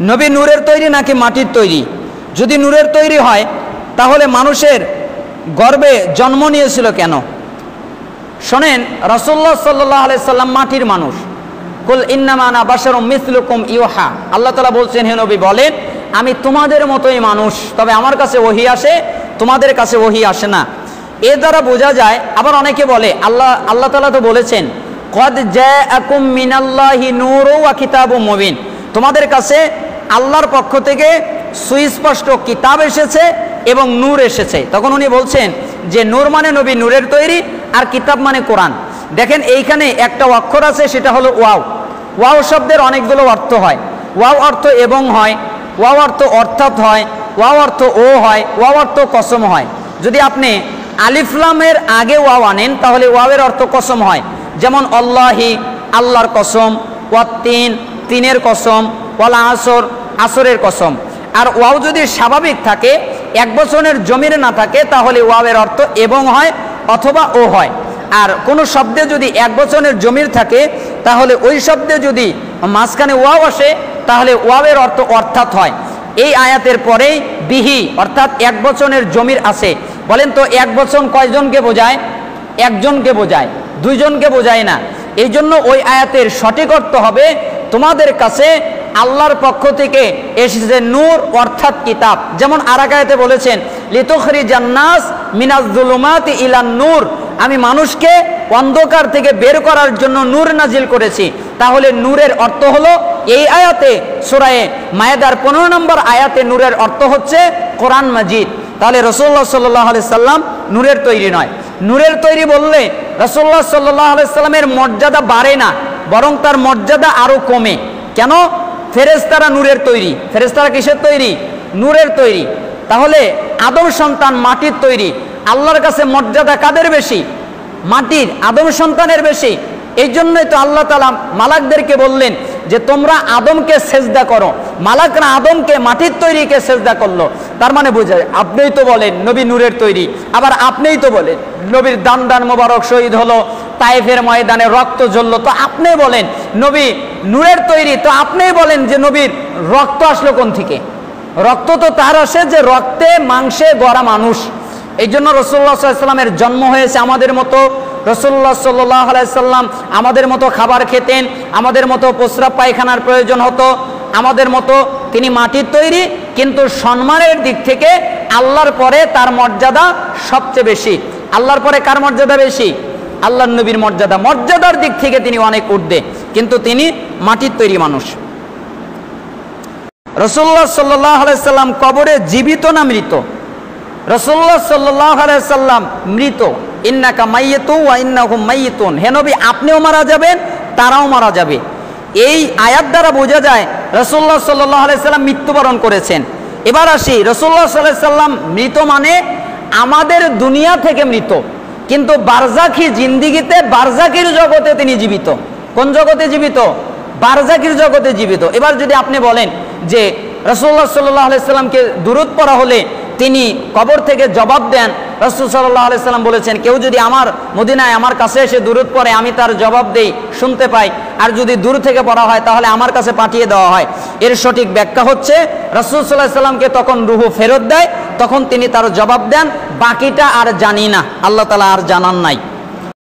নবী নূরের তৈরি নাকি মাটির তৈরি? যদি নূরের তৈরি হয় তাহলে মানুষের গর্ভে জন্ম নিয়েছিল কেন? শোনেন, রাসূলুল্লাহ সাল্লাল্লাহু আলাইহি সাল্লাম মাটির মানুষ। কুল ইন্নামা আনা বাশারুম মিসলুকুম ইউহা, আল্লাহ তাআলা বলছেন, হে নবী বলেন, আমি তোমাদের মতোই মানুষ, তবে আমার কাছে ওহী আসে, তোমাদের কাছে ওহী আসে না। এর দ্বারা বোঝা যায়, আবার অনেকে বলে আল্লাহ তাআলা তো বলেছেন, কদ জাআকুম মিনাল্লাহি নূরুন ওয়া কিতাবুম মুবিন, তোমাদের কাছে আল্লাহর পক্ষ থেকে সুস্পষ্ট কিতাব এসেছে এবং নূর এসেছে। তখন উনি বলছেন যে নূর মানে নবী নূরের তৈরি, আর কিতাব মানে কোরআন। দেখেন এইখানে একটা অক্ষর আছে, সেটা হলো ওয়াও। ওয়াও শব্দের অনেকগুলো অর্থ হয়। ওয়াও অর্থ এবং হয়, ওয়াও অর্থ অর্থাৎ হয়, ওয়াও অর্থ ও হয়, ওয়াও অর্থ কসম হয়। যদি আপনি আলিফ লামের আগে ওয়াও আনেন তাহলে ওয়াওয়ের অর্থ কসম হয়, যেমন আল্লাহি, আল্লাহর কসম, ওয়াত্তিন, তিনের কসম, ওয়াল আসর, আসরের কসম। আর ওয়াও যদি স্বাভাবিক থাকে, এক বচনের জমির না থাকে, তাহলে ওয়াওয়ের অর্থ এবং হয় অথবা ও হয়। আর কোনো শব্দে যদি এক বচনের জমির থাকে, তাহলে ওই শব্দে যদি মাঝখানে ওয়াও আসে, তাহলে ওয়াওয়ের অর্থ অর্থাৎ হয়। এই আয়াতের পরেই বিহি অর্থাৎ এক বচনের জমির আছে। বলেন তো এক বচন কয়জনকে বোঝায়? একজনকে বোঝায়, দুইজনকে বোঝায় না। এই জন্য ওই আয়াতের সঠিক অর্থ হবে, তোমাদের কাছে আল্লাহর পক্ষ থেকে এসেছে নূর অর্থাৎ কিতাব। যেমন আরেক আয়াতে বলেছেন, লিতুখরিজান নাস মিনাজ যুলুমাতি ইলান নূর, আমি মানুষকে অন্ধকার থেকে বের করার জন্য নূর নাজিল করেছি। তাহলে নূরের অর্থ হলো এই আয়াতে, সূরা মায়েদার 15 নম্বর আয়াতে নূরের অর্থ হচ্ছে কোরআন মাজিদ। তাহলে রাসূলুল্লাহ সাল্লাল্লাহু আলাইহি সাল্লাম নূরের তৈরি নয়। নূরের তৈরি বললে রাসূলুল্লাহ সাল্লাল্লাহু আলাইহি সাল্লামের মর্যাদা বাড়ে না, বরং তার মর্যাদা আরো কমে। কেন? ফেরেশতারা নূরের তৈরি। ফেরেশতারা কিসের তৈরি? নূরের তৈরি। তাহলে আদম সন্তান মাটির তৈরি। আল্লাহর কাছে মর্যাদা কাদের বেশি? মাটির, আদম সন্তানের বেশি। এই জন্যই তো আল্লাহ তাআলা মালাকদেরকে বললেন যে তোমরা আদমকে সেজদা করো। মালাকরা আদমকে মাটির তৈরিকে সেজদা করলো। তার মানে বোঝায়, আপনিই তো বলেন নবী নূরের তৈরি, আবার আপনিই তো বলেন নবীর দান মোবারক শহীদ হলো, তায়েফের ময়দানে রক্ত ঝরলো, তো আপনি বলেন নবী নূরের তৈরি, তো আপনিই বলেন যে নবীর রক্ত আসলো কোন থেকে? রক্ত তো তার আসে যে রক্তে মাংসে গড়া মানুষ। এই জন্য রাসূলুল্লাহ সাল্লাল্লাহু আলাইহি সাল্লামের জন্ম হয়েছে আমাদের মতো। রাসূলুল্লাহ সাল্লাল্লাহু আলাইহি সাল্লাম আমাদের মতো খাবার খেতেন, আমাদের মতো প্রস্রাব পায়খানার প্রয়োজন হতো, আমাদের মতো। তিনি মাটির তৈরি, কিন্তু সম্মানের দিক থেকে আল্লাহর পরে তার মর্যাদা সবচেয়ে বেশি। আল্লাহর পরে কার মর্যাদা বেশি? আল্লাহর নবীর মর্যাদা। মর্যাদার দিক থেকে তিনি অনেক ঊর্ধ্বে, কিন্তু তিনি মাটির তৈরি মানুষ। রাসূলুল্লাহ সাল্লাল্লাহু আলাইহি সাল্লাম কবরে জীবিত না মৃত? রাসূলুল্লাহ সাল্লাল্লাহু আলাইহি সাল্লাম মৃত। ইন্নাকা মাইয়িতুন ওয়া ইন্নাহুম মাইয়িতুন, হে নবী আপনিও মারা যাবেন, তারাও মারা যাবে। এই আয়াত দ্বারা বোঝা যায় রাসূলুল্লাহ সাল্লাল্লাহু আলাইহি সাল্লাম মৃত্যুবরণ করেছেন। এবার আসি, রাসূলুল্লাহ সাল্লাল্লাহু আলাইহি সাল্লাম মৃত মানে আমাদের দুনিয়া থেকে মৃত, কিন্তু বারজাখি জিন্দিগিতে, বারজাখির জগতে তিনি জীবিত। কোন জগতে জীবিত? বারজাখির জগতে জীবিত। এবার যদি আপনি বলেন যে রাসূলুল্লাহ সাল্লাল্লাহু আলাইহি সাল্লামকে দুরূদ পড়া হলে তিনি কবর থেকে জবাব দেন, রাসূল সাল্লাল্লাহু আলাইহি সাল্লাম বলেছেন, কেউ যদি আমার মদিনায় আমার কাছে এসে দুরূদ পড়ে, আমি তার জবাব দেই, শুনতে পাই, আর যদি দূর থেকে পড়া হয় তাহলে আমার কাছে পাঠিয়ে দেওয়া হয়। এর সঠিক ব্যাখ্যা হচ্ছে রাসূল সাল্লাল্লাহু আলাইহি সাল্লামকে তখন রূহ ফেরত দেয়, তখন তিনি তার জবাব দেন, বাকিটা আর জানি না, আল্লাহ তাআলা আর জানান নাই।